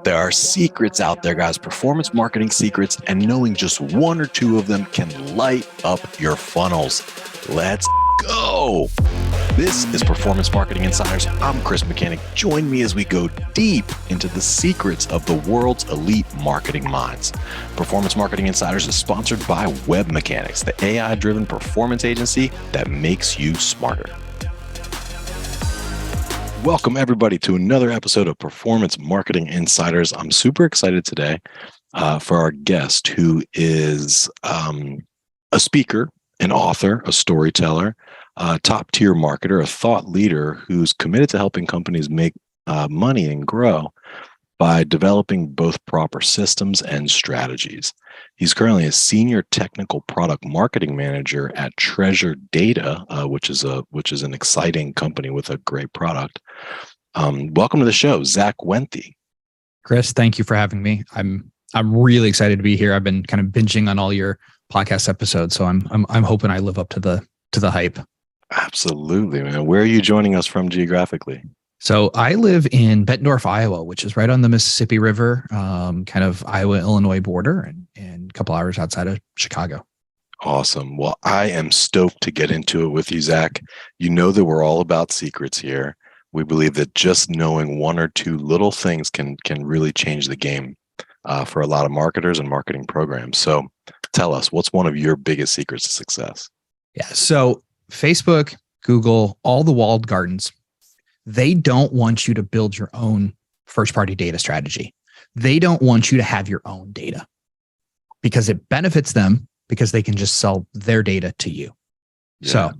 There are secrets out there, guys, performance marketing secrets, and knowing just one or two of them can light up your funnels. Let's go. This is Performance Marketing Insiders. I'm Chris Mechanic. Join me as we go deep into the secrets of the world's elite marketing minds. Performance Marketing Insiders is sponsored by Web Mechanics, the AI-driven performance agency that makes you smarter. Welcome, everybody, to another episode of Performance Marketing Insiders. I'm super excited today for our guest, who is a speaker, an author, a storyteller, a top-tier marketer, a thought leader who's committed to helping companies make money and grow by developing both proper systems and strategies. He's currently a senior technical product marketing manager at Treasure Data, which is an exciting company with a great product. Welcome to the show, Zack Wenthe. Chris, thank you for having me. I'm really excited to be here. I've been kind of binging on all your podcast episodes, so I'm hoping I live up to the hype. Absolutely, man. Where are you joining us from geographically? So I live in Bettendorf, Iowa, which is right on the Mississippi River, kind of Iowa-Illinois border, and a couple hours outside of Chicago. Awesome. Well, I am stoked to get into it with you, Zack. You know that we're all about secrets here. We believe that just knowing one or two little things can really change the game for a lot of marketers and marketing programs. So tell us, what's one of your biggest secrets to success? Yeah. So Facebook, Google, all the walled gardens, they don't want you to build your own first-party data strategy. They don't want you to have your own data because it benefits them because they can just sell their data to you. Yeah.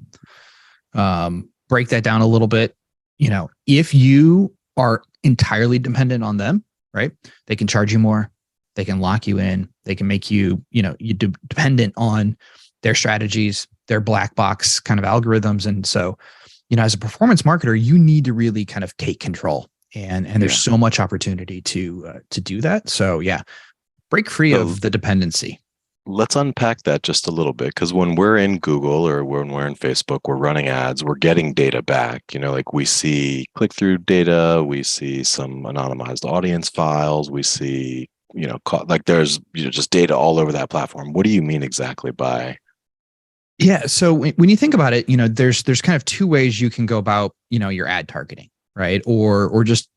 So break that down a little bit. You know, if you are entirely dependent on them, right, they can charge you more. They can lock you in. They can make you, dependent on their strategies, their black box kind of algorithms. And so, as a performance marketer, you need to really kind of take control, and there's so much opportunity to do that. So break free of the dependency. Let's unpack that just a little bit, because when we're in Google or when we're in Facebook, we're running ads, we're getting data back. Like we see click-through data, we see some anonymized audience files, we see, there's just data all over that platform. What do you mean exactly by? Yeah. So when you think about it, there's kind of two ways you can go about, your ad targeting, right? Or just,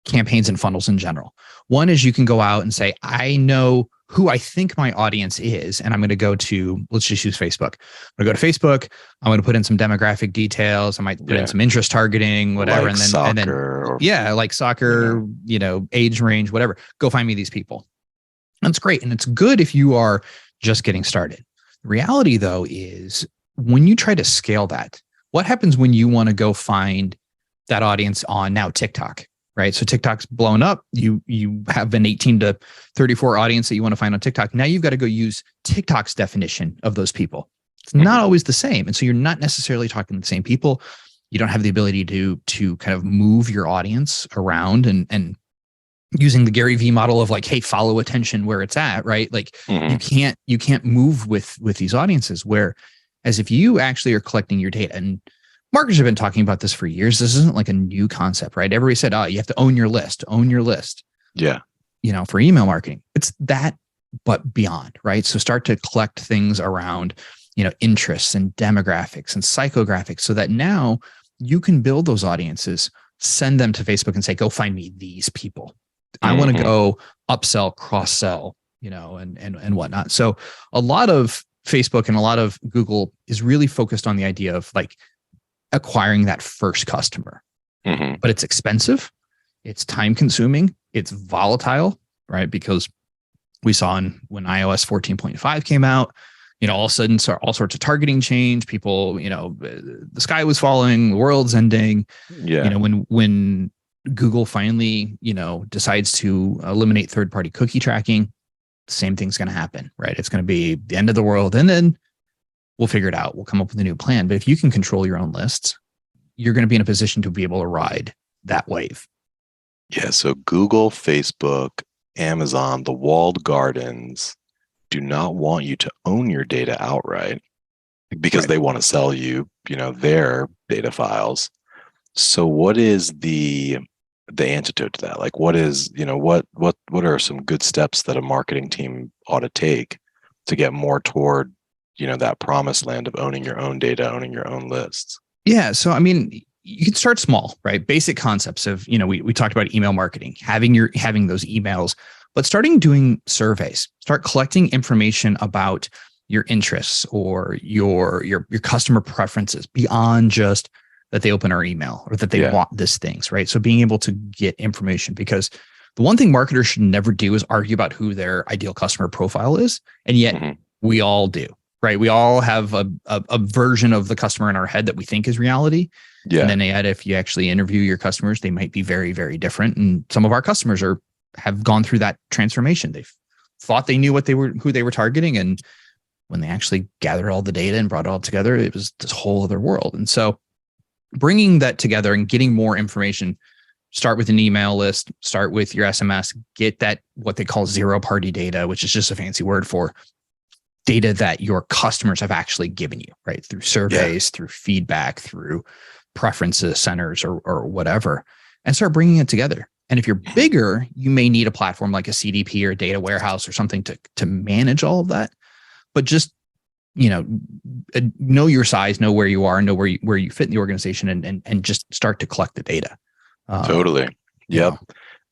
campaigns and funnels in general. One is you can go out and say, I know who I think my audience is, and I'm going to go to, let's just use Facebook. I'm going to go to Facebook. I'm going to put in some demographic details. I might put in some interest targeting, whatever. Like like soccer, age range, whatever. Go find me these people. That's great. And it's good if you are just getting started. The reality, though, is when you try to scale that, what happens when you want to go find that audience on now TikTok, right? So TikTok's blown up. You have an 18 to 34 audience that you want to find on TikTok. Now you've got to go use TikTok's definition of those people. It's not always the same. And so you're not necessarily talking to the same people. You don't have the ability to kind of move your audience around and using the Gary V model of like, hey, follow attention where it's at, right? Like you can't move with these audiences, where as if you actually are collecting your data, and marketers have been talking about this for years. This isn't like a new concept, right? Everybody said, you have to own your list. Yeah. For email marketing, it's that, but beyond, right? So start to collect things around, interests and demographics and psychographics, so that now you can build those audiences, send them to Facebook and say, go find me these people. I want to go upsell, cross-sell, and whatnot. So a lot of Facebook and a lot of Google is really focused on the idea of like acquiring that first customer, but it's expensive, it's time consuming, it's volatile, right? Because we saw when iOS 14.5 came out, all of a sudden all sorts of targeting change. People, the sky was falling, the world's ending. Yeah. When Google finally, decides to eliminate third-party cookie tracking, the same thing's going to happen, right? It's going to be the end of the world, and then we'll figure it out. We'll come up with a new plan. But if you can control your own lists, you're going to be in a position to be able to ride that wave. Yeah. So Google, Facebook, Amazon, the walled gardens do not want you to own your data outright because they want to sell you, their data files. So what is the the antidote to that? Like, what is, what are some good steps that a marketing team ought to take to get more toward, that promised land of owning your own data, owning your own lists? Yeah. So, I mean, you can start small, right? Basic concepts of, we talked about email marketing, having those emails, but starting doing surveys, start collecting information about your interests or your customer preferences beyond just that they open our email or that they want this things, right? So being able to get information, because the one thing marketers should never do is argue about who their ideal customer profile is. And yet we all do, right? We all have a version of the customer in our head that we think is reality. Yeah. And then if you actually interview your customers, they might be very, very different. And some of our customers have gone through that transformation. They've thought they knew who they were targeting. And when they actually gathered all the data and brought it all together, it was this whole other world. And so bringing that together and getting more information, start with an email list, start with your SMS, get that, what they call 0-party data, which is just a fancy word for data that your customers have actually given you, right? Through surveys, through feedback, through preferences centers or whatever, and start bringing it together. And if you're bigger, you may need a platform like a CDP or a data warehouse or something to manage all of that. But just, know your size, know where you are, know where you fit in the organization, and just start to collect the data. Totally. Yep.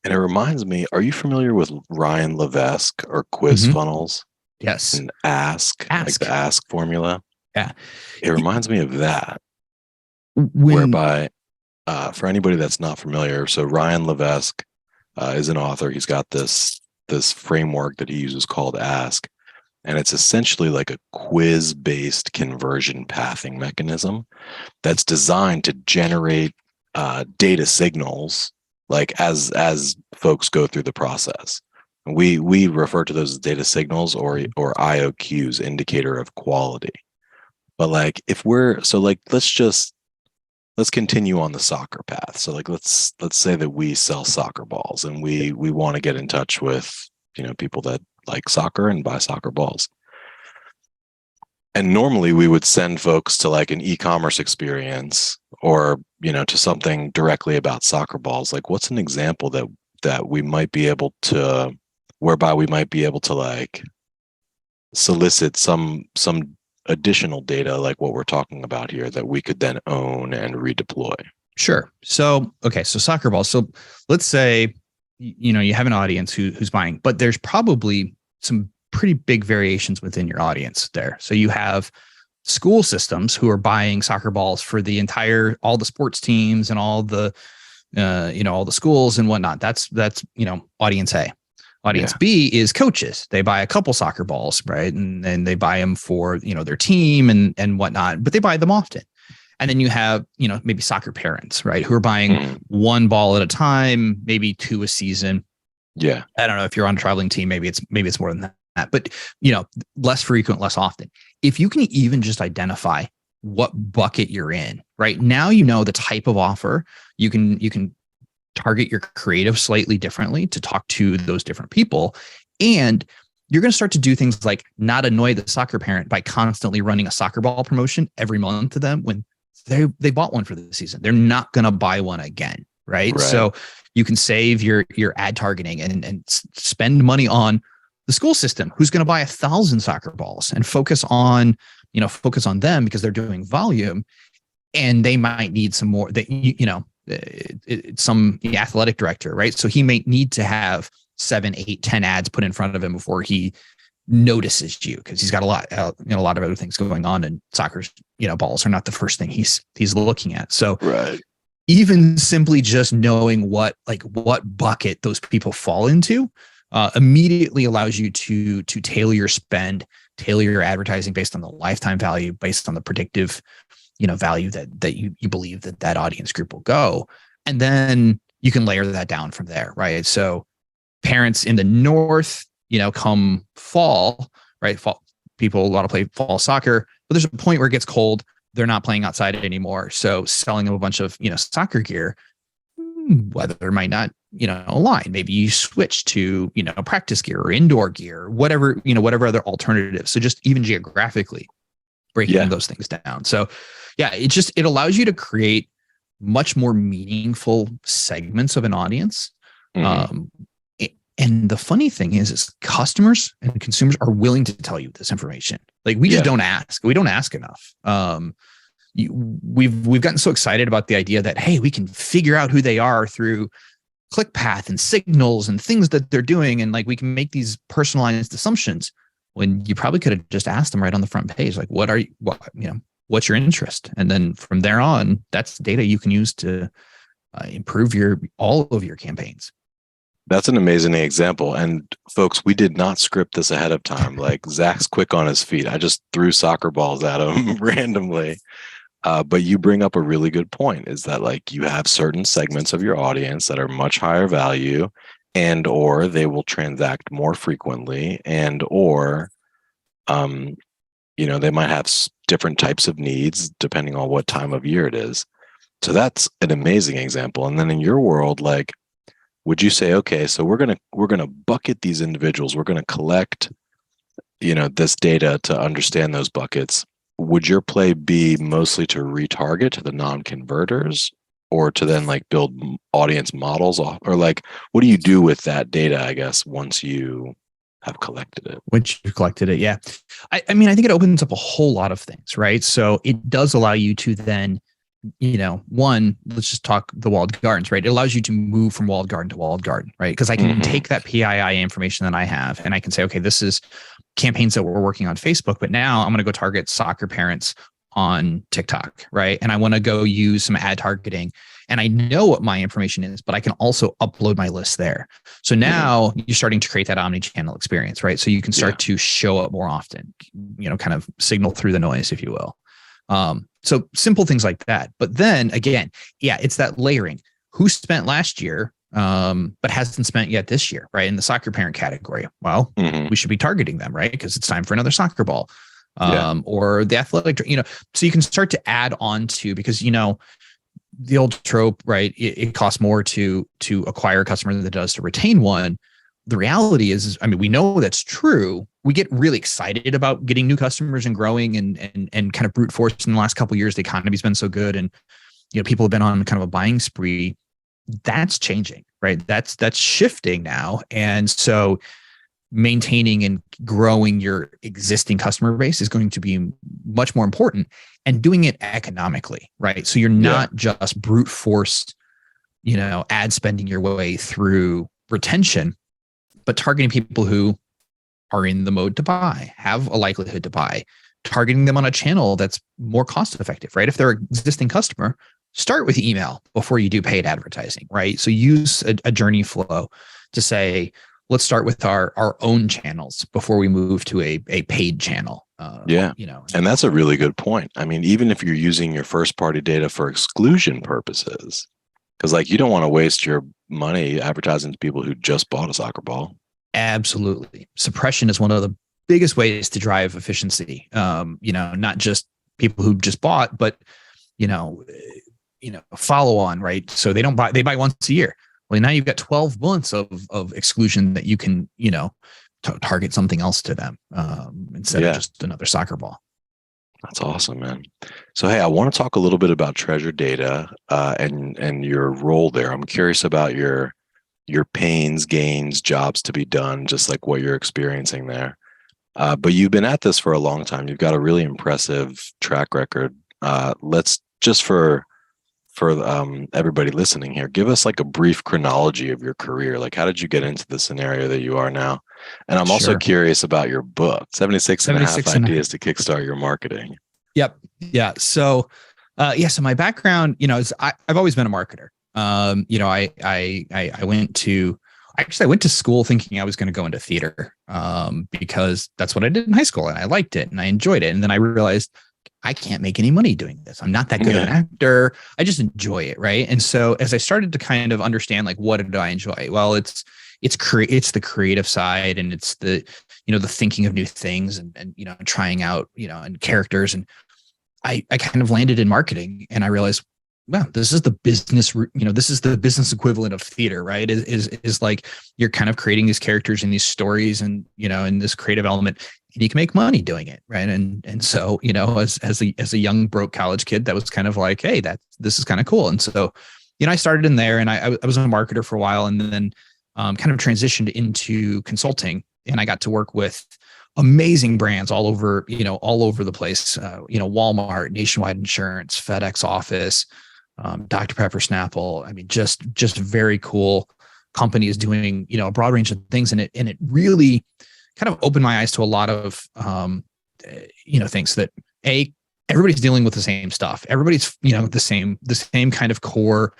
And it reminds me, are you familiar with Ryan Levesque or quiz funnels? Yes. And ask, like the ask formula. Yeah. It reminds me of that. Whereby, for anybody that's not familiar, so Ryan Levesque is an author. He's got this framework that he uses called Ask. And it's essentially like a quiz-based conversion pathing mechanism that's designed to generate data signals, like as folks go through the process. And we refer to those as data signals or IOQs, indicator of quality. But like let's continue on the soccer path. So like let's say that we sell soccer balls and we want to get in touch with people that like soccer and buy soccer balls. And normally we would send folks to like an e-commerce experience or, to something directly about soccer balls. Like what's an example that we might be able to, whereby we might be able to like solicit some additional data like what we're talking about here that we could then own and redeploy? Sure. So, okay. So soccer balls. So let's say, you have an audience who's buying, but there's probably some pretty big variations within your audience there. So you have school systems who are buying soccer balls for all the sports teams and all the, all the schools and whatnot. That's audience A. Audience B is coaches. They buy a couple soccer balls, right? And then they buy them for, their team and whatnot, but they buy them often. And then you have, maybe soccer parents, right, who are buying one ball at a time, maybe 2 a season. Yeah. I don't know if you're on a traveling team, maybe it's more than that, but less frequent, less often. If you can even just identify what bucket you're in, right now, the type of offer, you can target your creative slightly differently to talk to those different people. And you're going to start to do things like not annoy the soccer parent by constantly running a soccer ball promotion every month to them when they bought one for the season. They're not going to buy one again. Right. So you can save your ad targeting and spend money on the school system who's going to buy 1,000 soccer balls and focus on them because they're doing volume, and they might need some more some athletic director. Right. So he may need to have 7, 8, 10 ads put in front of him before he notices you, because he's got a lot of other things going on, and soccer's, balls are not the first thing he's looking at. So even simply just knowing what bucket those people fall into immediately allows you to tailor your spend, tailor your advertising based on the lifetime value, based on the predictive, value that you believe that audience group will go. And then you can layer that down from there. Right. So parents in the North, come fall, right? Fall people want to play fall soccer, but there's a point where it gets cold. They're not playing outside anymore. So selling them a bunch of, soccer gear, weather might not, align. Maybe you switch to, practice gear or indoor gear, whatever other alternatives. So just even geographically breaking those things down. So it allows you to create much more meaningful segments of an audience. Mhm. And the funny thing is customers and consumers are willing to tell you this information. Like we just Yeah. don't ask. We don't ask enough. We've gotten so excited about the idea that, hey, we can figure out who they are through click path and signals and things that they're doing, and like we can make these personalized assumptions when you probably could have just asked them right on the front page, like, what's your interest? And then from there on, that's data you can use to improve all of your campaigns. That's an amazing example. And folks, we did not script this ahead of time. Like Zach's quick on his feet. I just threw soccer balls at him randomly. But you bring up a really good point, is that like you have certain segments of your audience that are much higher value, and or they will transact more frequently, and or they might have different types of needs depending on what time of year it is. So that's an amazing example. And then in your world, like, would you say, okay, so we're gonna bucket these individuals, we're gonna collect, this data to understand those buckets. Would your play be mostly to retarget to the non-converters, or to then like build audience models off, or like what do you do with that data, I guess, once you have collected it? Once you've collected it, yeah. I mean, I think it opens up a whole lot of things, right? So it does allow you to then, one, let's just talk the walled gardens, right? It allows you to move from walled garden to walled garden, right? Because I can take that PII information that I have and I can say, okay, this is campaigns that we're working on Facebook, but now I'm going to go target soccer parents on TikTok, right? And I want to go use some ad targeting, and I know what my information is, but I can also upload my list there. So now you're starting to create that omni-channel experience, right? So you can start to show up more often, kind of signal through the noise, if you will. So simple things like that. But then again, it's that layering. Who spent last year, but hasn't spent yet this year, right? In the soccer parent category. Well, we should be targeting them, right? Because it's time for another soccer ball, or the athletic, so you can start to add on to, because, the old trope, right? It costs more to acquire a customer than it does to retain one. The reality is, I mean, we know that's true. We get really excited about getting new customers and growing and kind of brute force in the last couple of years. The economy's been so good, and people have been on kind of a buying spree. That's changing, right? That's shifting now, and so maintaining and growing your existing customer base is going to be much more important, and doing it economically, right? So you're not just brute force, ad spending your way through retention, but targeting people who are in the mode to buy, have a likelihood to buy, targeting them on a channel that's more cost effective, right? If they're an existing customer, start with email before you do paid advertising, right? So use a journey flow to say, let's start with our own channels before we move to a paid channel. And that's a really good point. I mean, even if you're using your first party data for exclusion purposes, because like you don't want to waste your money advertising to people who just bought a soccer ball. Absolutely. Suppression is one of the biggest ways to drive efficiency. Not just people who just bought, but follow on, right? So they don't buy, they buy once a year. Well, now you've got 12 months of exclusion that you can, target something else to them instead of just another soccer ball. That's awesome, man. So, hey, I want to talk a little bit about treasure data and your role there. I'm curious about your pains, gains, jobs to be done, just like what you're experiencing there. But you've been at this for a long time. You've got a really impressive track record. Let's just for everybody listening here, give us like a brief chronology of your career. Like, how did you get into the scenario that you are now? And I'm also curious about your book, 76 and a half ideas to kickstart your marketing. Yep. Yeah. So, so my background, is I've always been a marketer. I went to school thinking I was going to go into theater, because that's what I did in high school, and I liked it and I enjoyed it. And then I realized I can't make any money doing this. I'm not that good an actor. I just enjoy it. Right. And so as I started to kind of understand, like, what did I enjoy? Well, it's the creative side, and it's the thinking of new things and trying out, and characters. And I kind of landed in marketing, and I realized wow, this is the business, this is the business equivalent of theater, right? Is like you're kind of creating these characters and these stories and, and this creative element, and you can make money doing it. Right. And so, as a young broke college kid, that was kind of like, hey, this is kind of cool. And so, I started in there, and I was a marketer for a while, and then kind of transitioned into consulting, and I got to work with amazing brands all over the place. Walmart, Nationwide Insurance, FedEx Office, Dr. Pepper, Snapple. I mean, just very cool companies doing, a broad range of things. And it really kind of opened my eyes to a lot of, things that everybody's dealing with the same stuff. Everybody's, the same kind of core,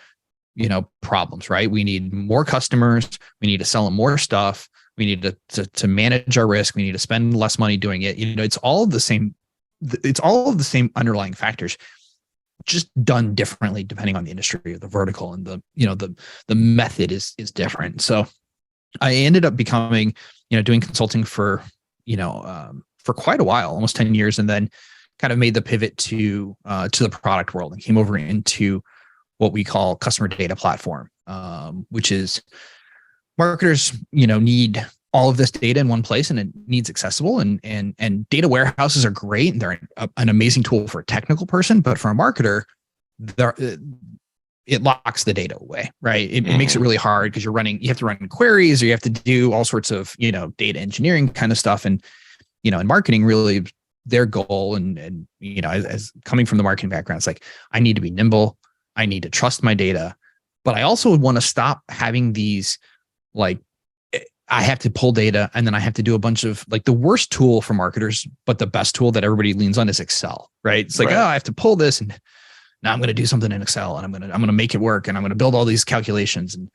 problems, right? We need more customers. We need to sell them more stuff. We need to manage our risk. We need to spend less money doing it. It's all of the same. It's all of the same underlying factors, just done differently depending on the industry or the vertical, and the method is different. So I ended up becoming, doing consulting for quite a while, almost 10 years, and then kind of made the pivot to the product world and came over into what we call customer data platform, which is marketers, need all of this data in one place, and it needs accessible, and data warehouses are great, and they're an amazing tool for a technical person, but for a marketer, it locks the data away, right? It makes it really hard because you have to run queries, or you have to do all sorts of, data engineering kind of stuff. And, in marketing, really their goal and as coming from the marketing background, it's like, I need to be nimble. I need to trust my data, but I also would want to stop having these, like, I have to pull data, and then I have to do a bunch of, like, the worst tool for marketers, but the best tool that everybody leans on is Excel, right? It's like, right. Oh, I have to pull this, and now I'm going to do something in Excel, and I'm going to make it work, and I'm going to build all these calculations, and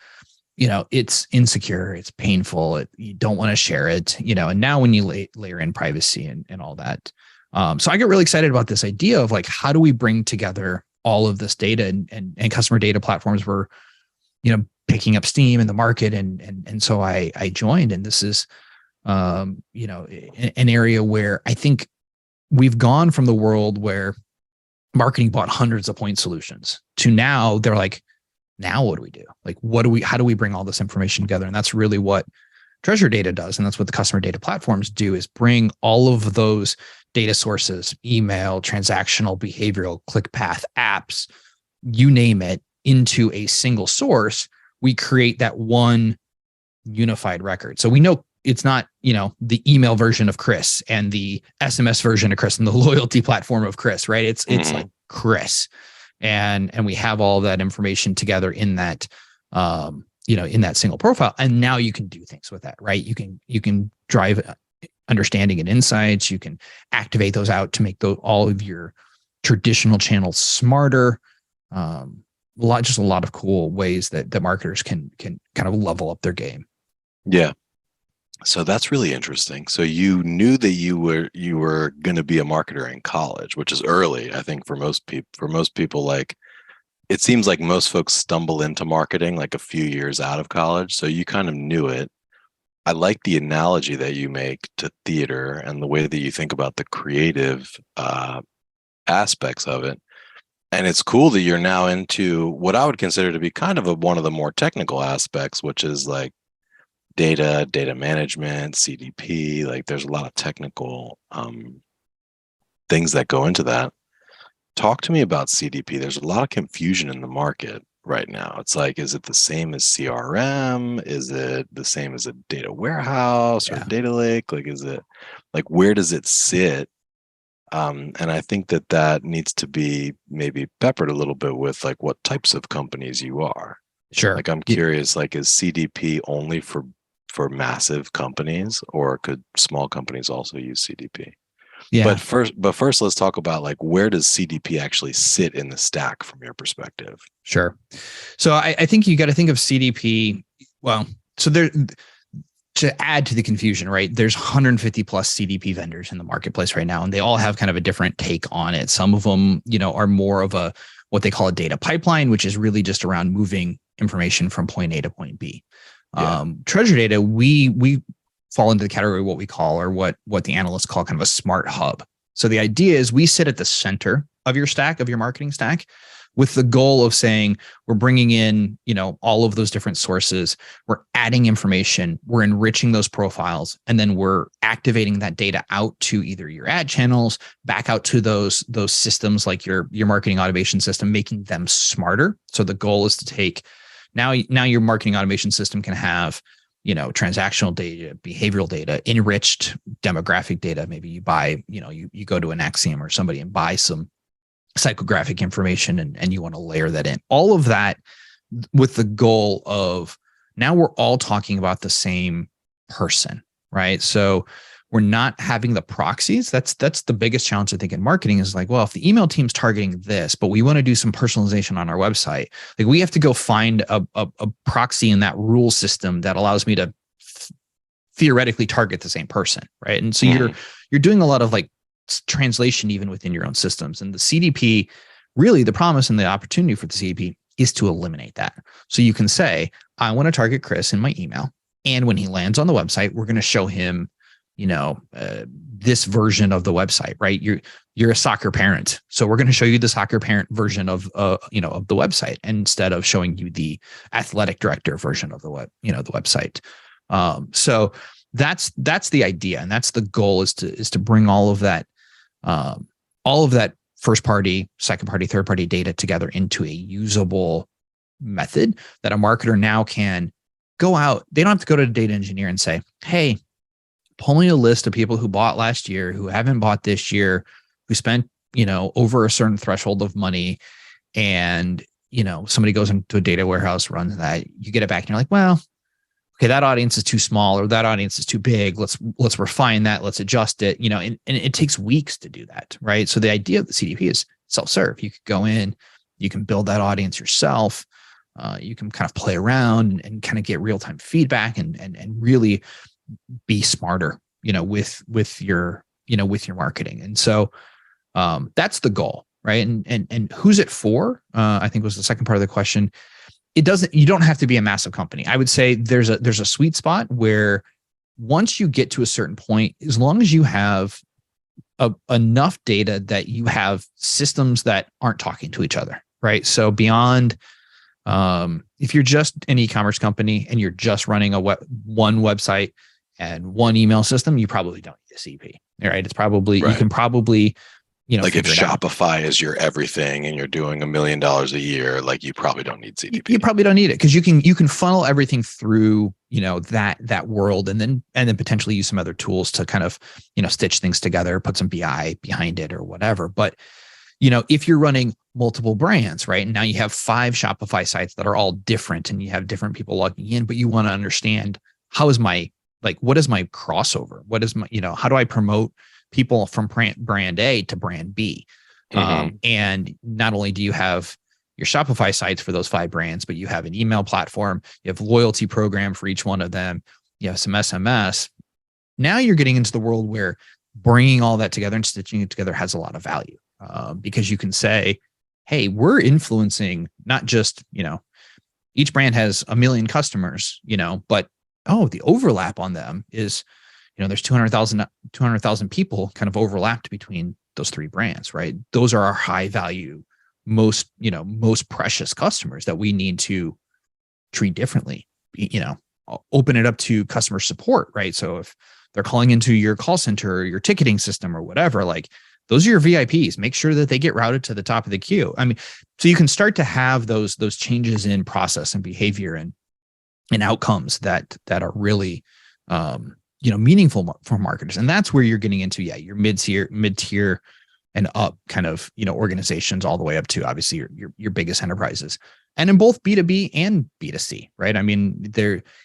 it's insecure, it's painful, you don't want to share it, and now when you layer in privacy and all that, so I get really excited about this idea of, like, how do we bring together all of this data, and customer data platforms were, picking up steam in the market. And so I joined, and this is, an area where I think we've gone from the world where marketing bought hundreds of point solutions to now they're like, now what do we do? Like, how do we bring all this information together? And that's really what Treasure Data does. And that's what the customer data platforms do, is bring all of those data sources, email, transactional, behavioral, ClickPath, apps, you name it, into a single source. We create that one unified record. So we know it's not, the email version of Chris and the SMS version of Chris and the loyalty platform of Chris, right? It's like Chris. And we have all that information together in that, in that single profile. And now you can do things with that, right? You can drive understanding and insights. You can activate those out to make all of your traditional channels smarter. A lot of cool ways that marketers can kind of level up their game. Yeah. So that's really interesting. So you knew that you were going to be a marketer in college, which is early, I think, for most people. Like, it seems like most folks stumble into marketing like a few years out of college. So you kind of knew it. I like the analogy that you make to theater and the way that you think about the creative aspects of it. And it's cool that you're now into what I would consider to be kind of one of the more technical aspects, which is like data management, CDP. Like, there's a lot of technical things that go into that. Talk to me about CDP. There's a lot of confusion in the market right now. It's like, is it the same as CRM? Is it the same as a data warehouse or a data lake? Like, is it, like, where does it sit? And I think that needs to be maybe peppered a little bit with, like, what types of companies you are. Sure. Like, I'm curious, like, is CDP only for massive companies, or could small companies also use CDP? Yeah. But first, let's talk about, like, where does CDP actually sit in the stack from your perspective? Sure. So I think you got to think of CDP. Well, so to add to the confusion, right? There's 150 plus CDP vendors in the marketplace right now, and they all have kind of a different take on it. Some of them, are more of what they call a data pipeline, which is really just around moving information from point A to point B. Yeah. Treasure Data, we fall into the category of what we call, or what the analysts call, kind of a smart hub. So the idea is we sit at the center of your stack, of your marketing stack, with the goal of saying we're bringing in, all of those different sources, we're adding information, we're enriching those profiles, and then we're activating that data out to either your ad channels, back out to those systems like your marketing automation system, making them smarter. So the goal is to take now your marketing automation system can have transactional data, behavioral data, enriched demographic data. Maybe you buy, you go to an Axiom or somebody and buy some psychographic information and you want to layer that in. All of that with the goal of now we're all talking about the same person, right? So we're not having the proxies. That's the biggest challenge I think in marketing is like, well, if the email team's targeting this, but we want to do some personalization on our website, like we have to go find a proxy in that rule system that allows me to theoretically target the same person, right? And so you're doing a lot of like translation even within your own systems. And the CDP, really the promise and the opportunity for the CDP is to eliminate that. So you can say, I want to target Chris in my email. And when he lands on the website, we're going to show him, this version of the website, right? You're a soccer parent. So we're going to show you the soccer parent version of of the website instead of showing you the athletic director version of the website. So that's the idea. And that's the goal is to bring all of that first party, second party, third party data together into a usable method that a marketer now can go out. They don't have to go to a data engineer and say, hey, pull me a list of people who bought last year, who haven't bought this year, who spent, over a certain threshold of money. And, somebody goes into a data warehouse, runs that, you get it back and you're like, well, okay, that audience is too small or that audience is too big. Let's refine that. Let's adjust it, and it takes weeks to do that. Right. So the idea of the CDP is self-serve. You could go in, you can build that audience yourself. You can kind of play around and kind of get real-time feedback and really be smarter, with your marketing. And so that's the goal, right? And who's it for? I think was the second part of the question. You don't have to be a massive company. I would say there's a sweet spot where once you get to a certain point, as long as you have enough data that you have systems that aren't talking to each other, right? So beyond, if you're just an e-commerce company and you're just running one website and one email system, you probably don't need a CDP, right? It's probably, right. You can probably, like if Shopify is your everything and you're doing $1 million a year, like you probably don't need CDP. You probably don't need it because you can funnel everything through, that world and then potentially use some other tools to kind of, stitch things together, put some BI behind it or whatever. But, if you're running multiple brands, right? And now you have 5 Shopify sites that are all different and you have different people logging in, but you want to understand what is my crossover? What is my, how do I promote people from brand A to brand B? Mm-hmm. And not only do you have your Shopify sites for those 5 brands, but you have an email platform, you have loyalty program for each one of them, you have some SMS. Now you're getting into the world where bringing all that together and stitching it together has a lot of value, because you can say, hey, we're influencing not just, each brand has 1 million customers, but the overlap on them is, there's 200,000 people kind of overlapped between those 3 brands, right? Those are our high value, most precious customers that we need to treat differently, open it up to customer support, right? So if they're calling into your call center or your ticketing system or whatever, like those are your VIPs, make sure that they get routed to the top of the queue. I mean, so you can start to have those changes in process and behavior and outcomes that are really, meaningful for marketers. And that's where you're getting into, your mid-tier and up kind of, organizations all the way up to obviously your biggest enterprises. And in both B2B and B2C, right? I mean,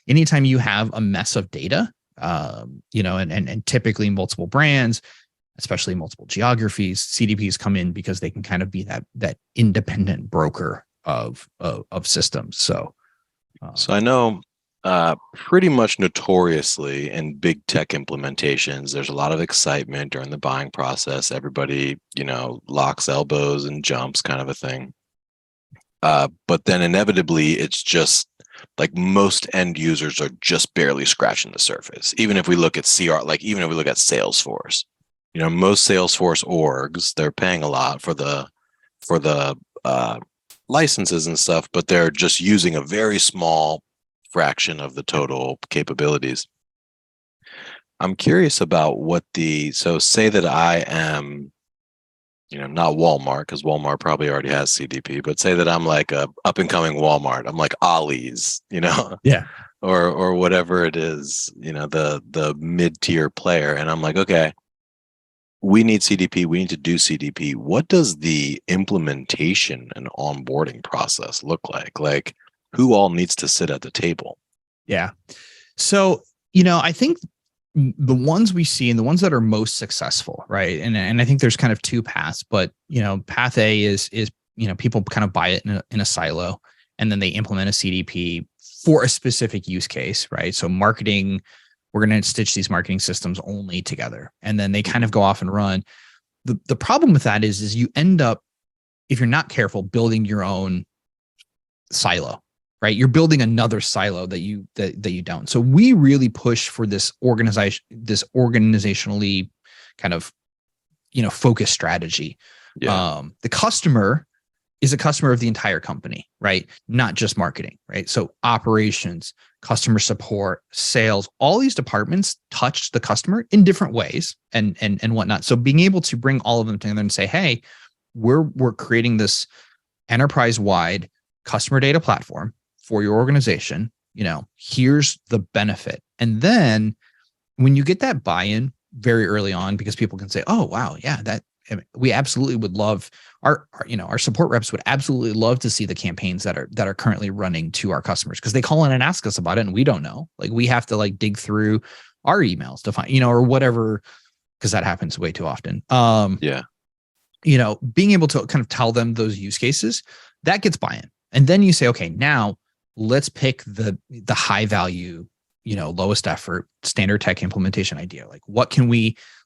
anytime you have a mess of data, and typically multiple brands, especially multiple geographies, CDPs come in because they can kind of be that independent broker of systems. So I know pretty much notoriously in big tech implementations, there's a lot of excitement during the buying process. Everybody, locks elbows and jumps kind of a thing. But then inevitably, it's just like most end users are just barely scratching the surface. Even if we look at even if we look at Salesforce, most Salesforce orgs, they're paying a lot for the licenses and stuff, but they're just using a very small fraction of the total capabilities. I'm curious about so say that I am, not Walmart, because Walmart probably already has CDP, but say that I'm like a up and coming Walmart. I'm like Ollie's, Yeah. or whatever it is, the mid-tier player. And I'm like, okay, we need CDP. We need to do CDP. What does the implementation and onboarding process look like? Like, who all needs to sit at the table? Yeah. So, I think the ones we see and the ones that are most successful, right? And I think there's kind of two paths, but path A is people kind of buy it in a silo, and then they implement a CDP for a specific use case, right? So marketing, we're going to stitch these marketing systems only together, and then they kind of go off and run. The problem with that is you end up, if you're not careful, building your own silo, right? You're building another silo that you don't. So we really push for this organizationally kind of focused strategy. Yeah. The customer is a customer of the entire company, right? Not just marketing, right? So operations, customer support, sales, all these departments touch the customer in different ways and whatnot. So being able to bring all of them together and say, hey, we're creating this enterprise-wide customer data platform for your organization. Here's the benefit. And then when you get that buy-in very early on, because people can say, oh, wow, yeah, we absolutely would love our support reps would absolutely love to see the campaigns that are currently running to our customers, because they call in and ask us about it and we don't know. Like, we have to dig through our emails to find, or whatever, because that happens way too often. Yeah. Being able to kind of tell them those use cases, that gets buy-in. And then you say, okay, now let's pick the high value, lowest effort standard tech implementation idea. Like,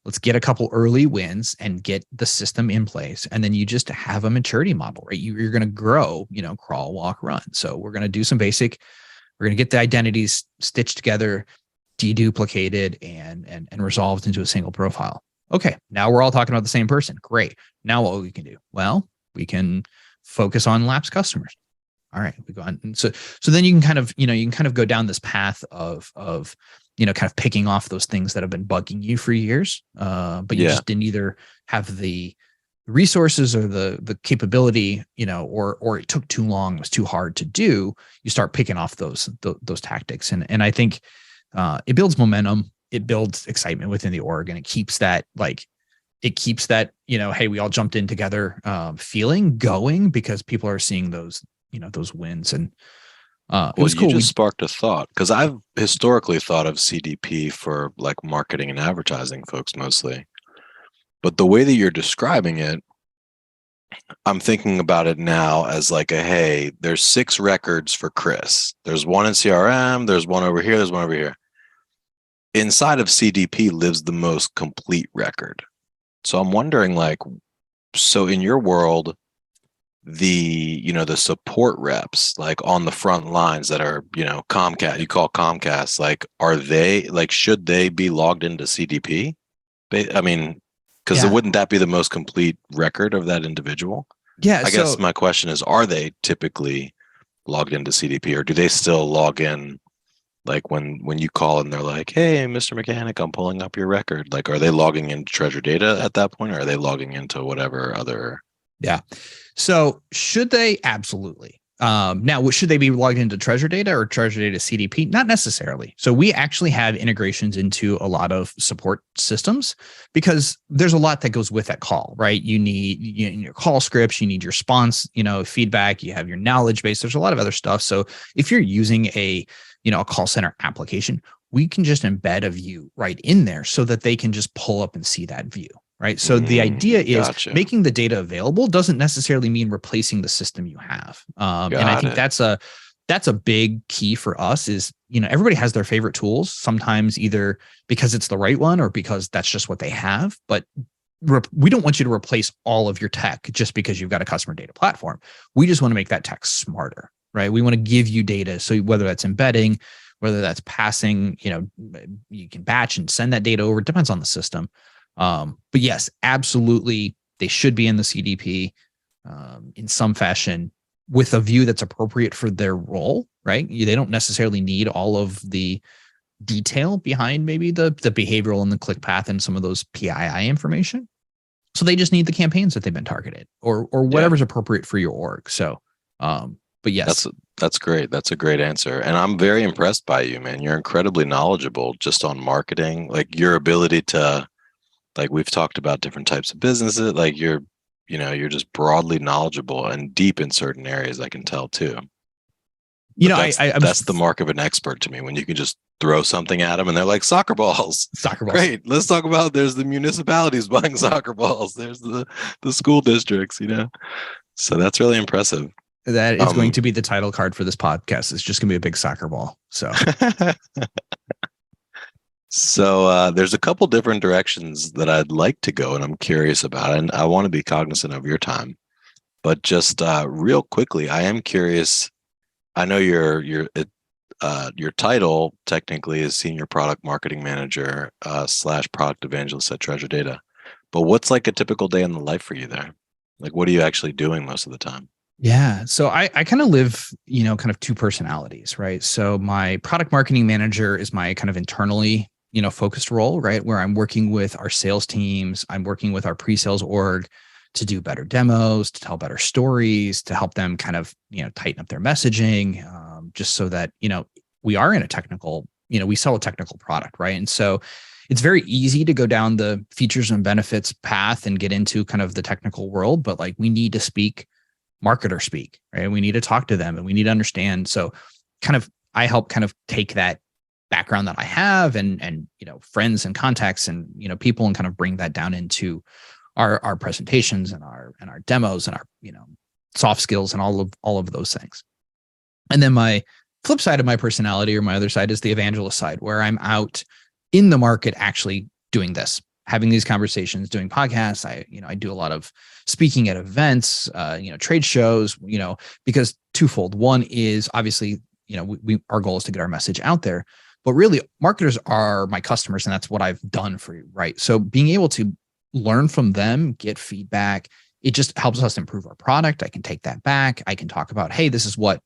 let's get a couple early wins and get the system in place. And then you just have a maturity model, right? You're going to grow, crawl, walk, run. So we're going to do some we're going to get the identities stitched together, deduplicated, and resolved into a single profile. Okay, now we're all talking about the same person. Great. Now what we can do? Well, we can focus on lapsed customers. All right, we go on. And so then you can kind of go down this path of kind of picking off those things that have been bugging you for years, but you just didn't either have the resources or the capability, or it took too long, it was too hard to do. You start picking off those tactics, and I think it builds momentum, it builds excitement within the org, and it keeps that hey, we all jumped in together feeling going, because people are seeing those wins. And it was cool. You just sparked a thought, because I've historically thought of CDP for like marketing and advertising folks mostly, but the way that you're describing it, I'm thinking about it now as like hey, there's 6 records for Chris. There's one in CRM. There's one over here. There's one over here. Inside of CDP lives the most complete record. So I'm wondering, so in your world, the support reps, like on the front lines that are, Comcast, you call Comcast, are they, should they be logged into CDP? I mean, because wouldn't that be the most complete record of that individual? Yeah. I guess my question is, are they typically logged into CDP, or do they still log in? Like when you call and they're like, hey, Mr. Mechanic, I'm pulling up your record. Are they logging into Treasure Data at that point, or are they logging into whatever other? Yeah. So should they? Absolutely. Now, should they be logged into Treasure Data or Treasure Data CDP? Not necessarily. So we actually have integrations into a lot of support systems, because there's a lot that goes with that call, right? You need your call scripts, you need your response, feedback, you have your knowledge base. There's a lot of other stuff. So if you're using a call center application, we can just embed a view right in there so that they can just pull up and see that view. Right. So the idea is making the data available doesn't necessarily mean replacing the system you have. And I think that's a big key for us is, everybody has their favorite tools, sometimes either because it's the right one or because that's just what they have. But we don't want you to replace all of your tech just because you've got a customer data platform. We just want to make that tech smarter. Right. We want to give you data. So whether that's embedding, whether that's passing, you can batch and send that data over. It depends on the system. But yes, absolutely, they should be in the CDP in some fashion. with a view that's appropriate for their role, right? They don't necessarily need all of the detail behind maybe the behavioral and the click path and some of those PII information. So they just need the campaigns that they've been targeted or whatever's appropriate for your org. So, but yes, that's great. That's a great answer. And I'm very impressed by you, man. You're incredibly knowledgeable just on marketing, like your ability to, like we've talked about different types of businesses, like you're just broadly knowledgeable and deep in certain areas, I can tell too. That's the mark of an expert to me, when you can just throw something at them and they're like, soccer balls. Great. Let's talk about, there's the municipalities buying soccer balls. There's the school districts, So that's really impressive. That is going to be the title card for this podcast. It's just going to be a big soccer ball. So, there's a couple different directions that I'd like to go and I'm curious about, and I want to be cognizant of your time, but just real quickly, I am curious. I know your title technically is Senior Product Marketing Manager / Product Evangelist at Treasure Data, but what's like a typical day in the life for you there? Like, what are you actually doing most of the time? Yeah. So I kind of live, kind of two personalities, right? So my product marketing manager is my kind of internally, focused role, right? Where I'm working with our sales teams, I'm working with our pre-sales org to do better demos, to tell better stories, to help them kind of, tighten up their messaging, just so that, we are in a technical, we sell a technical product, right? And so it's very easy to go down the features and benefits path and get into kind of the technical world, but like we need to speak marketer speak, right? We need to talk to them and we need to understand. So kind of, I help kind of take that background that I have and friends and contacts and, people and kind of bring that down into our presentations and our demos and our, soft skills and all of those things. And then my flip side of my personality, or my other side, is the evangelist side, where I'm out in the market actually doing this, having these conversations, doing podcasts. I do a lot of speaking at events, trade shows, because twofold. One is obviously, our goal is to get our message out there, but really marketers are my customers, and that's what I've done for you, right? So being able to learn from them, get feedback, it just helps us improve our product. I can take that back. I can talk about, hey, this is what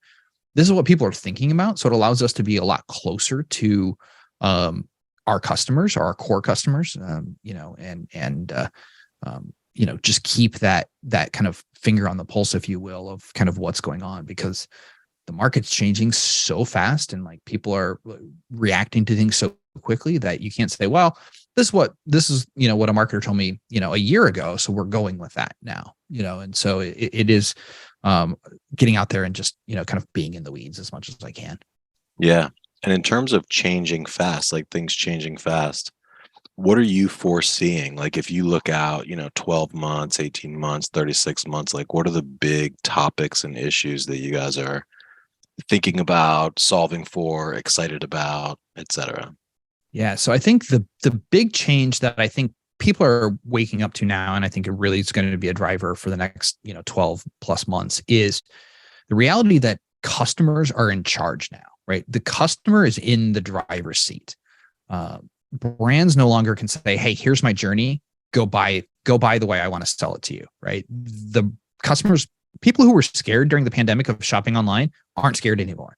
people are thinking about. So it allows us to be a lot closer to our customers, or our core customers, just keep that kind of finger on the pulse, if you will, of kind of what's going on, because the market's changing so fast and like people are reacting to things so quickly that you can't say, well, this is what a marketer told me, a year ago, so we're going with that now, and so it is getting out there and just, kind of being in the weeds as much as I can. Yeah. And in terms of changing fast, like things changing fast, what are you foreseeing? Like if you look out, 12 months, 18 months, 36 months, like what are the big topics and issues that you guys are thinking about, solving for, excited about, et cetera? Yeah. So I think the big change that I think people are waking up to now, and I think it really is going to be a driver for the next, 12 plus months, is the reality that customers are in charge now, right? The customer is in the driver's seat. Brands no longer can say, hey, here's my journey. Go buy the way I want to sell it to you, right? The customers, people who were scared during the pandemic of shopping online, aren't scared anymore.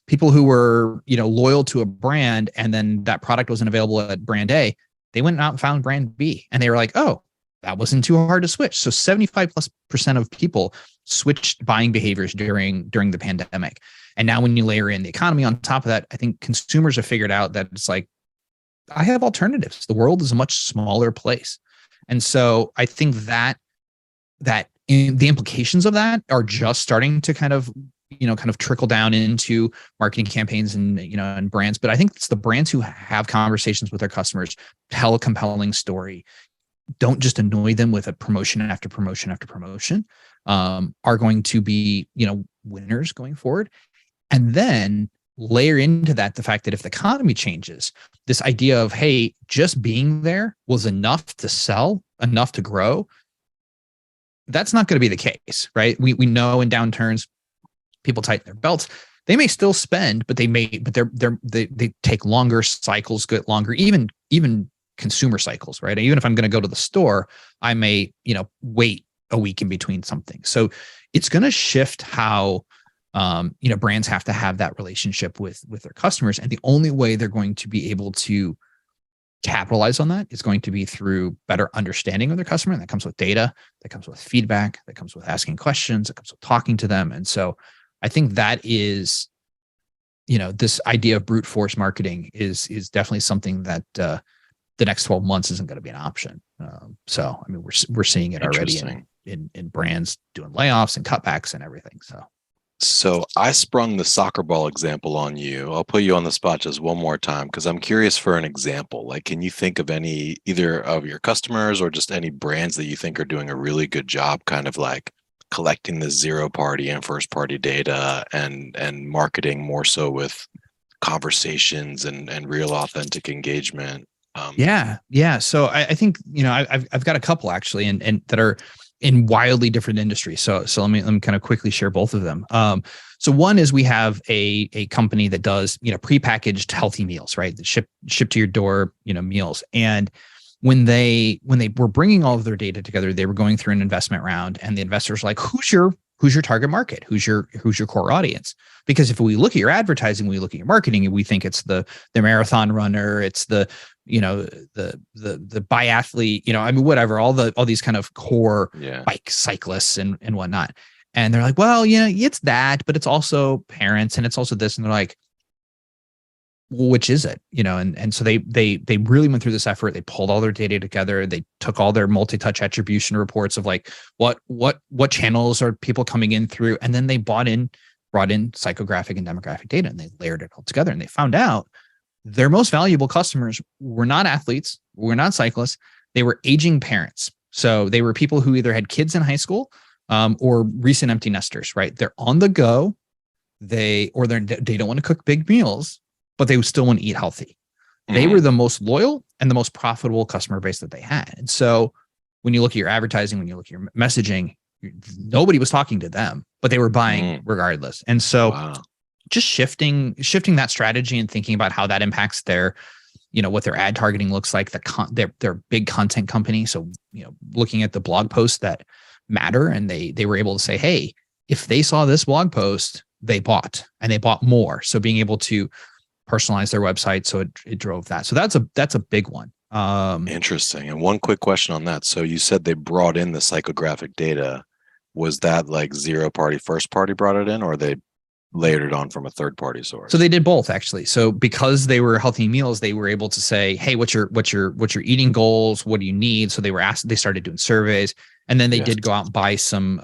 People who were, loyal to a brand and then that product wasn't available at brand A, they went out and found brand B, and they were like, oh, that wasn't too hard to switch. So 75%+ of people switched buying behaviors during the pandemic. And now when you layer in the economy on top of that, I think consumers have figured out that it's like, I have alternatives. The world is a much smaller place. And so I think that the implications of that are just starting to kind of trickle down into marketing campaigns and brands. But I think it's the brands who have conversations with their customers, tell a compelling story, don't just annoy them with a promotion after promotion after promotion, are going to be, winners going forward. And then layer into that the fact that if the economy changes, this idea of, hey, just being there was enough to sell, enough to grow, that's not going to be the case, right? We know in downturns, people tighten their belts. They may still spend, but they take longer cycles, get longer, even consumer cycles, right? Even if I'm going to go to the store, I may, wait a week in between something. So it's going to shift how brands have to have that relationship with their customers, and the only way they're going to be able to capitalize on that is going to be through better understanding of their customer. And that comes with data, that comes with feedback, that comes with asking questions, that comes with talking to them. And so I think that is, this idea of brute force marketing is definitely something that the next 12 months isn't going to be an option. So, I mean, we're seeing it already in brands doing layoffs and cutbacks and everything. So I sprung the soccer ball example on you. I'll put you on the spot just one more time because I'm curious for an example. Like, can you think of any, either of your customers or just any brands that you think are doing a really good job kind of like collecting the 0-party and 1st-party data and marketing more so with conversations and real authentic engagement? Yeah. So I think, I've got a couple actually, and that are in wildly different industries. So let me kind of quickly share both of them. So one is we have a company that does, prepackaged healthy meals, right? That ship to your door, meals. And when they were bringing all of their data together, they were going through an investment round, and the investors were like, who's your target market? Who's your core audience? Because if we look at your advertising, we look at your marketing, and we think it's the marathon runner, it's the biathlete, whatever, all these kind of core bike cyclists and whatnot. And they're like, well, it's that, but it's also parents, and it's also this. And they're like, well, which is it? And so they really went through this effort. They pulled all their data together. They took all their multi-touch attribution reports of like, what channels are people coming in through? And then they brought in psychographic and demographic data, and they layered it all together. And they found out their most valuable customers were not athletes, were not cyclists. They were aging parents. So they were people who either had kids in high school or recent empty nesters, right? They're on the go. They don't want to cook big meals, but they still want to eat healthy. They were the most loyal and the most profitable customer base that they had. And so when you look at your advertising, when you look at your messaging, nobody was talking to them, but they were buying regardless. And so just shifting that strategy and thinking about how that impacts their, what their ad targeting looks like, their big content company. So, looking at the blog posts that matter, and they were able to say, hey, if they saw this blog post, they bought, and they bought more. So being able to personalize their website, so it drove that. So that's a big one. Interesting. And one quick question on that. So you said they brought in the psychographic data. Was that like 0-party, 1st-party brought it in, or they layered it on from a 3rd-party source? So they did both, actually. So because they were healthy meals, they were able to say, hey, what's your eating goals? What do you need? So they started doing surveys, and then they did go out and buy some,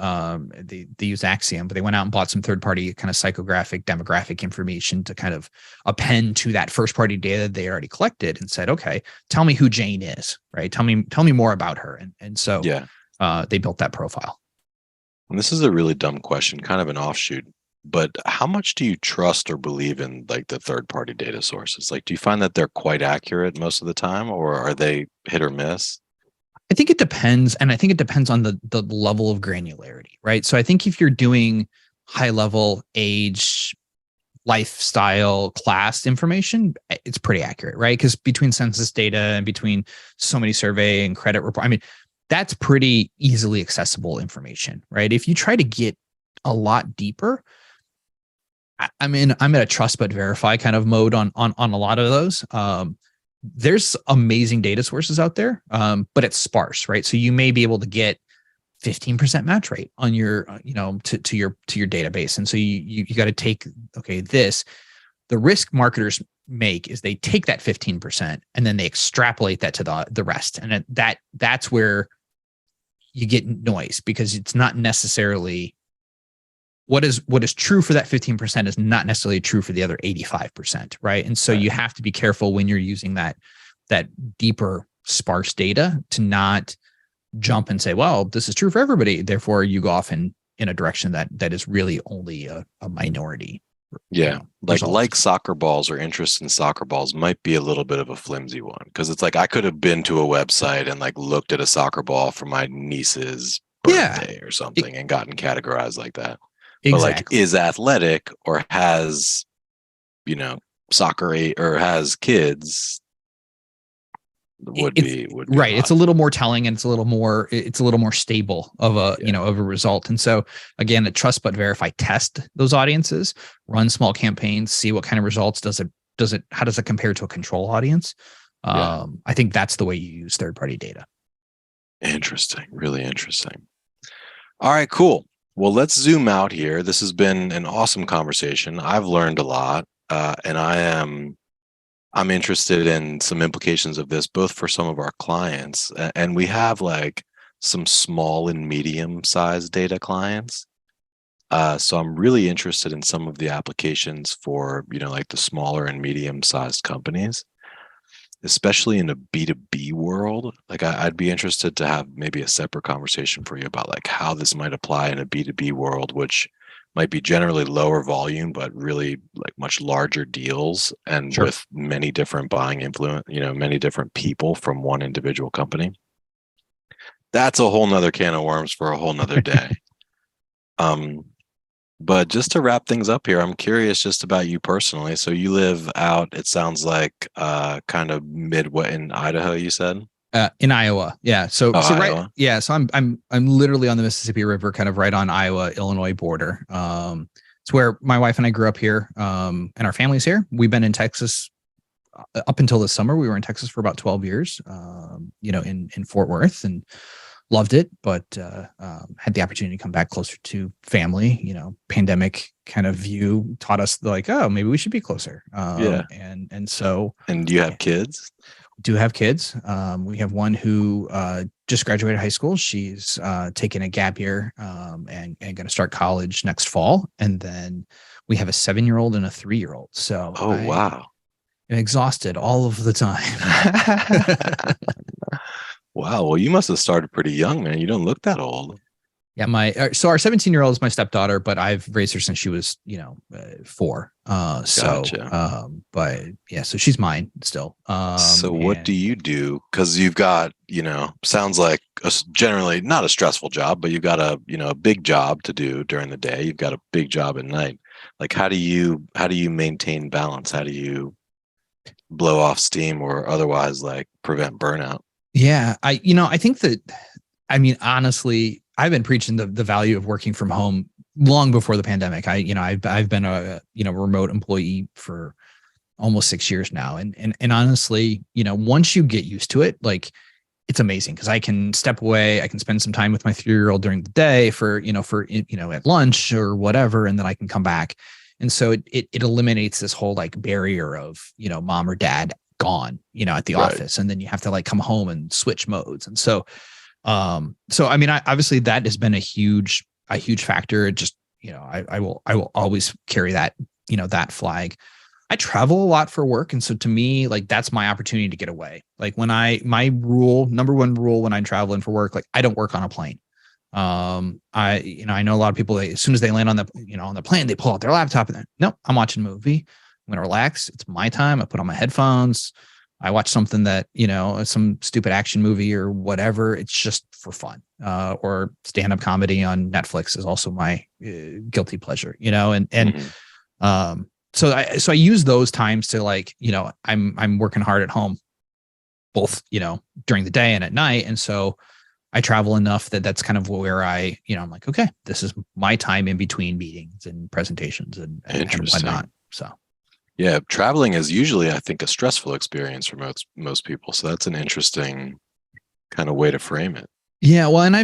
they use Axiom, but they went out and bought some 3rd-party kind of psychographic demographic information to kind of append to that 1st-party data they already collected, and said, okay, tell me who Jane is, right? Tell me more about her. And so they built that profile. And this is a really dumb question, kind of an offshoot, but how much do you trust or believe in like the 3rd-party data sources? Like, do you find that they're quite accurate most of the time, or are they hit or miss? I think it depends. And I think it depends on the level of granularity, right? So I think if you're doing high level age, lifestyle, class information, it's pretty accurate, right? Because between census data and between so many survey and credit report, I mean, that's pretty easily accessible information, right? If you try to get a lot deeper, I'm in a trust but verify kind of mode on a lot of those. There's amazing data sources out there, but it's sparse, right? So you may be able to get 15% match rate on your, to your database. And so you got to take, the risk marketers make is they take that 15% and then they extrapolate that to the rest. And that's where you get noise, because it's not necessarily what is true for that 15% is not necessarily true for the other 85%, right? And so you have to be careful when you're using that deeper sparse data to not jump and say, well, this is true for everybody, therefore you go off in a direction that is really only a minority. Like soccer balls or interest in soccer balls might be a little bit of a flimsy one, because it's like I could have been to a website and like looked at a soccer ball for my niece's birthday or something and gotten categorized like that. Exactly. But like, is athletic or has, soccer or has kids, would it's be right. a It's lot. a little more telling, and it's a little more stable of a, of a result. And so again, a trust but verify, test those audiences, run small campaigns, see what kind of results how does it compare to a control audience? Yeah. I think that's the way you use third-party data. Interesting. Really interesting. All right, cool. Well, let's zoom out here. This has been an awesome conversation. I've learned a lot, and I'm interested in some implications of this, both for some of our clients, and we have like some small and medium sized data clients. So I'm really interested in some of the applications for, like the smaller and medium sized companies, especially in a B2B world. Like I'd be interested to have maybe a separate conversation for you about like how this might apply in a B2B world, which might be generally lower volume, but really like much larger deals and Sure. with many different buying influence, many different people from one individual company. That's a whole nother can of worms for a whole nother day. Um, but just to wrap things up here, I'm curious just about you personally. So you live out, it sounds like kind of midway in Idaho, you said? In Iowa. Yeah. So right. Iowa. Yeah. So I'm literally on the Mississippi River, kind of right on Iowa, Illinois border. It's where my wife and I grew up here. And our family's here. We've been in Texas up until this summer. We were in Texas for about 12 years, in Fort Worth, and loved it, but had the opportunity to come back closer to family. Pandemic kind of view taught us like, oh, maybe we should be closer. Yeah. And so. And do you have kids? Do have kids. We have one who just graduated high school. She's taking a gap year and going to start college next fall. And then we have a 7-year-old and a 3-year-old. So Wow. I'm exhausted all of the time. Wow. Well, you must have started pretty young, man. You don't look that old. Yeah, so our 17-year-old is my stepdaughter, but I've raised her since she was, 4. Gotcha. But yeah, so she's mine still. So what do you do? Because you've got, sounds like generally not a stressful job, but you've got a big job to do during the day. You've got a big job at night. Like, how do you maintain balance? How do you blow off steam or otherwise like prevent burnout? Yeah, I think that, honestly, I've been preaching the value of working from home long before the pandemic. I've been a remote employee for almost 6 years now, and honestly, once you get used to it, like, it's amazing because I can step away, I can spend some time with my 3-year-old during the day for at lunch or whatever, and then I can come back, and so it eliminates this whole like barrier of mom or dad gone at the office, and then you have to like come home and switch modes, and so. Obviously that has been a huge factor. It just, I will always carry that, that flag. I travel a lot for work. And so to me, like, that's my opportunity to get away. Like my number one rule when I'm traveling for work, like, I don't work on a plane. I know a lot of people, as soon as they land on the plane, they pull out their laptop and no, I'm watching a movie. I'm going to relax. It's my time. I put on my headphones. I watch something that, some stupid action movie or whatever. It's just for fun. Or stand-up comedy on Netflix is also my guilty pleasure, so I use those times to like, I'm working hard at home, both, during the day and at night. And so I travel enough that's kind of where I'm like, okay, this is my time in between meetings and presentations and whatnot. So. Yeah, traveling is usually, I think, a stressful experience for most people. So that's an interesting kind of way to frame it. Yeah, well, and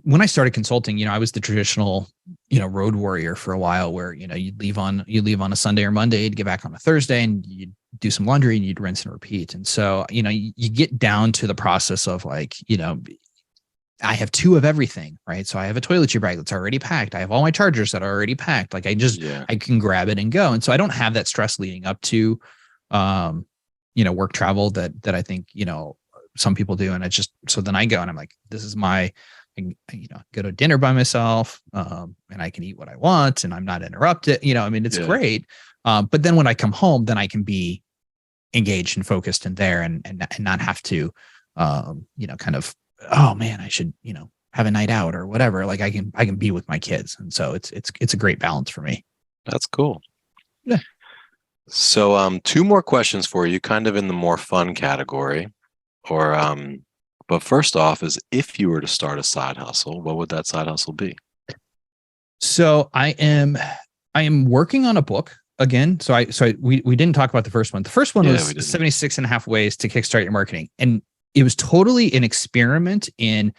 when I started consulting, I was the traditional, road warrior for a while where, you'd leave on a Sunday or Monday, you'd get back on a Thursday and you'd do some laundry and you'd rinse and repeat. And so, you get down to the process of like, I have 2 of everything, right? So I have a toiletry bag that's already packed. I have all my chargers that are already packed. Like I can grab it and go. And so I don't have that stress leading up to, work travel that I think, some people do. And so then I go and I'm like, this is I go to dinner by myself, and I can eat what I want and I'm not interrupted. It's great. But then when I come home, then I can be engaged and focused in there and not have to, kind of, oh man, I should, have a night out or whatever. Like I can be with my kids. And so it's a great balance for me. That's cool. Yeah. So 2 more questions for you, kind of in the more fun category. Or but first off is if you were to start a side hustle, what would that side hustle be? So I am working on a book again. We didn't talk about the first one. The first one Yeah, we was didn't. 76 and a half ways to kickstart your marketing. And it was totally an experiment in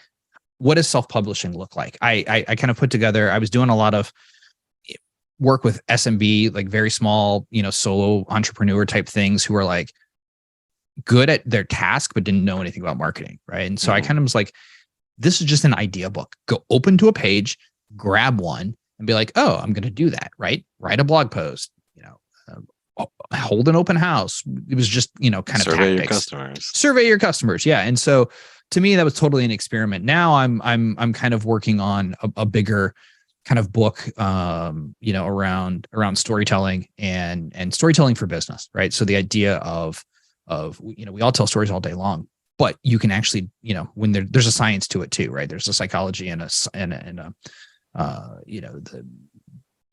what does self-publishing look like. I kind of put together, I was doing a lot of work with SMB, like very small, solo entrepreneur type things who are like good at their task, but didn't know anything about marketing. Right. And so I kind of was like, this is just an idea book. Go open to a page, grab one and be like, oh, I'm going to do that. Right. Write a blog post, hold an open house. It was just, kind of Survey your tactics. customers. Survey your customers. Yeah. And so to me, that was totally an experiment. Now I'm kind of working on a bigger kind of book, around storytelling and storytelling for business. Right. So the idea of, we all tell stories all day long, but you can actually, when there's a science to it too, right? There's a psychology and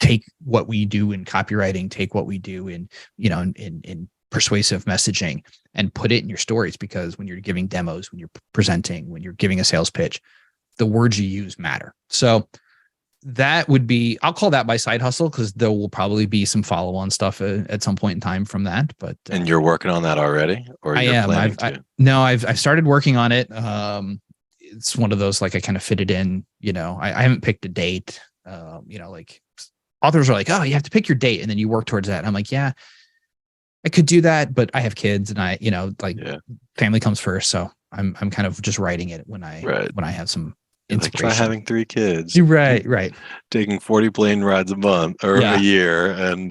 take what we do in copywriting, take what we do in persuasive messaging and put it in your stories, because when you're giving demos, when you're presenting, when you're giving a sales pitch, the words you use matter. So that would be, I'll call that my side hustle, because there will probably be some follow-on stuff at some point in time from that. But and you're working on that already, or you're planning to? No, I've started working on it. It's one of those, like I kind of fit it in. I haven't picked a date. Like authors are like, oh, you have to pick your date and then you work towards that. And I'm like, yeah, I could do that, but I have kids and family comes first. So I'm kind of just writing it when I have some inspiration. Like, try having 3 kids. Right. Taking 40 plane rides a month or a year and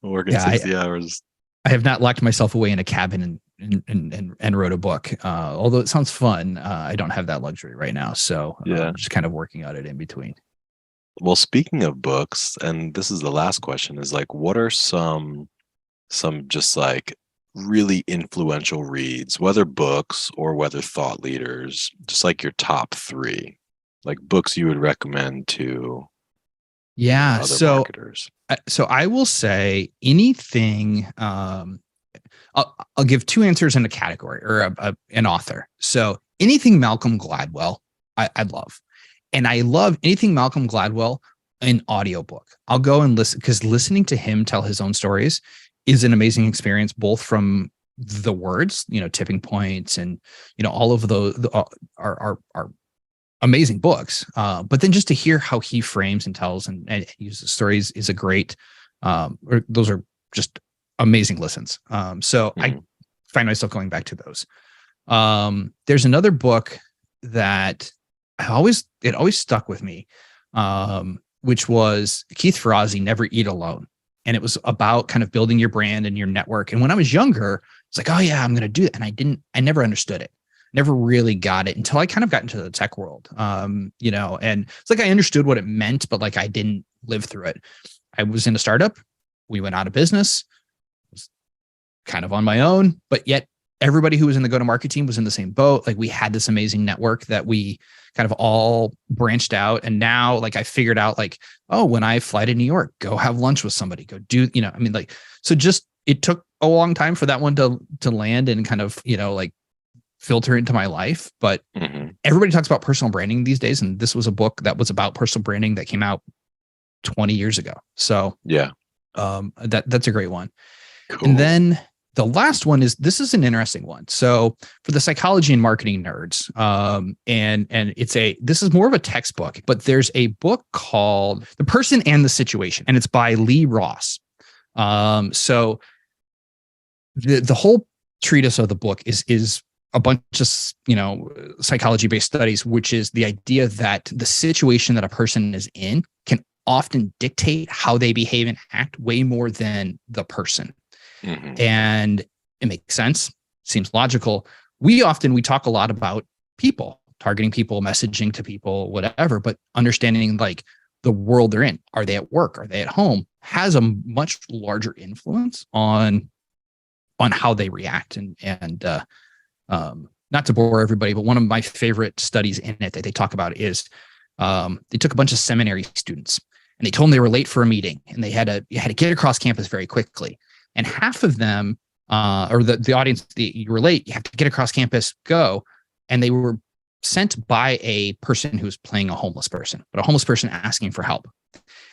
working 60 hours. I have not locked myself away in a cabin and wrote a book. Although it sounds fun, I don't have that luxury right now. So I'm just kind of working on it in between. Well, speaking of books, and this is the last question, is like, what are some just like really influential reads, whether books or whether thought leaders, just like your top 3, like books you would recommend to other marketers? So I will say anything. I'll give 2 answers in a category or an author. So anything Malcolm Gladwell, I love. And I love anything Malcolm Gladwell in audiobook. I'll go and listen, because listening to him tell his own stories is an amazing experience, both from the words, tipping points and, all of those are amazing books. But then just to hear how he frames and tells and uses stories is a great, those are just amazing listens. So I find myself going back to those. There's another book that it always stuck with me, which was Keith Ferrazzi, Never Eat Alone. And it was about kind of building your brand and your network. And when I was younger, it's like, oh yeah, I'm going to do that. And I never understood it. Never really got it until I kind of got into the tech world. And it's like, I understood what it meant, but like, I didn't live through it. I was in a startup. We went out of business, was kind of on my own, but yet everybody who was in the go-to-market team was in the same boat. Like, we had this amazing network that we kind of all branched out. And now, like, I figured out, like, oh, when I fly to New York, go have lunch with somebody, go do, so just, it took a long time for that one to land and kind of, like filter into my life. But everybody talks about personal branding these days. And this was a book that was about personal branding that came out 20 years ago. So that's a great one. Cool. And then the last one this is an interesting one. So for the psychology and marketing nerds, and this is more of a textbook, but there's a book called The Person and the Situation, and it's by Lee Ross. So the whole treatise of the book is a bunch of, psychology-based studies, which is the idea that the situation that a person is in can often dictate how they behave and act way more than the person. And it makes sense. Seems logical. We talk a lot about people, targeting people, messaging to people, whatever, but understanding like the world they're in. Are they at work? Are they at home? Has a much larger influence on how they react. And not to bore everybody, but one of my favorite studies in it that they talk about is they took a bunch of seminary students and they told them they were late for a meeting and they had to get across campus very quickly. And half of them or the audience that you were late, you have to get across campus, go. And they were sent by a person who was playing a homeless person, but a homeless person asking for help.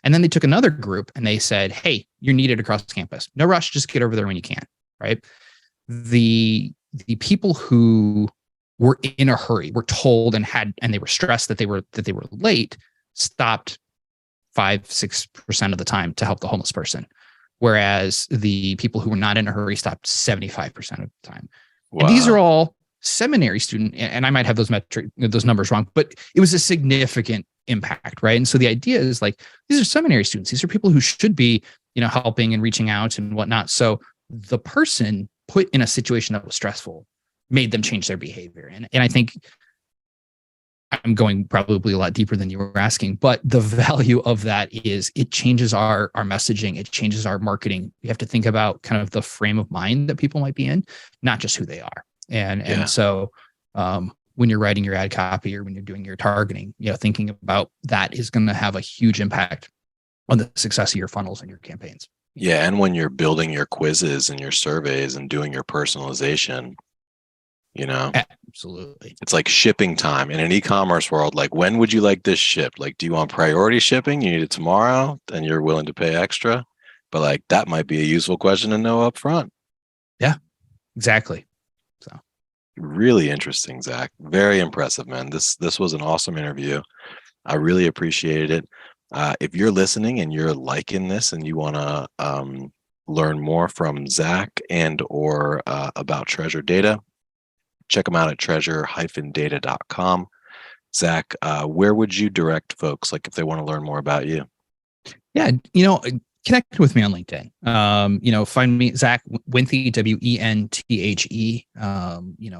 And then they took another group and they said, hey, you're needed across campus. No rush, just get over there when you can, right? The people who were in a hurry, were told and they were stressed that they were late, stopped 5-6% of the time to help the homeless person. Whereas the people who were not in a hurry stopped 75% of the time. Wow. And these are all seminary student, and I might have those numbers wrong, but it was a significant impact, right? And so the idea is like, these are seminary students. These are people who should be, helping and reaching out and whatnot. So the person put in a situation that was stressful made them change their behavior. And I think I'm going probably a lot deeper than you were asking, but the value of that is it changes our messaging. It changes our marketing. You have to think about kind of the frame of mind that people might be in, not just who they are. And so when you're writing your ad copy or when you're doing your targeting, thinking about that is going to have a huge impact on the success of your funnels and your campaigns. Yeah. And when you're building your quizzes and your surveys and doing your personalization, absolutely. It's like shipping time in an e-commerce world. Like, when would you like this shipped? Like, do you want priority shipping? You need it tomorrow, then you're willing to pay extra. But like, that might be a useful question to know up front. Yeah, exactly. So really interesting, Zach. Very impressive, man. This was an awesome interview. I really appreciated it. If you're listening and you're liking this and you want to learn more from Zach and or about Treasure Data, check them out at treasure-data.com. Zach, where would you direct folks, like if they want to learn more about you? Yeah, connect with me on LinkedIn. Find me, Zack Wenthe, Wenthe.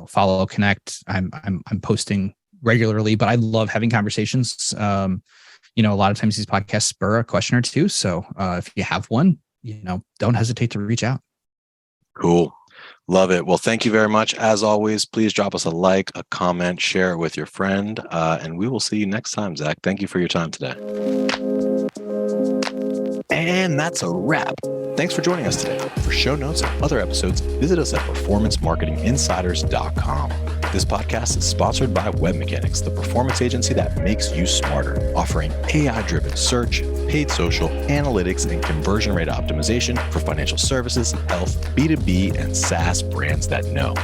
Follow, connect. I'm posting regularly, but I love having conversations. A lot of times these podcasts spur a question or two. So if you have one, don't hesitate to reach out. Cool. Love it. Well, thank you very much. As always, please drop us a like, a comment, share it with your friend, and we will see you next time, Zach. Thank you for your time today. And that's a wrap. Thanks for joining us today. For show notes and other episodes, visit us at performancemarketinginsiders.com. This podcast is sponsored by Web Mechanics, the performance agency that makes you smarter, offering AI-driven search, paid social, analytics, and conversion rate optimization for financial services, health, B2B, and SaaS brands that know.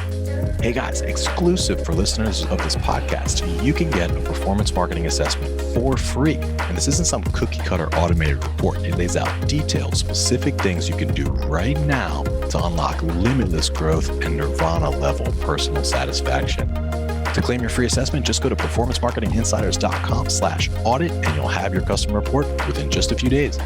Hey guys, exclusive for listeners of this podcast, you can get a performance marketing assessment for free. And this isn't some cookie cutter automated report. It lays out detailed, specific things you can do right now to unlock limitless growth and nirvana level personal satisfaction. To claim your free assessment, just go to performancemarketinginsiders.com/audit and you'll have your custom report within just a few days.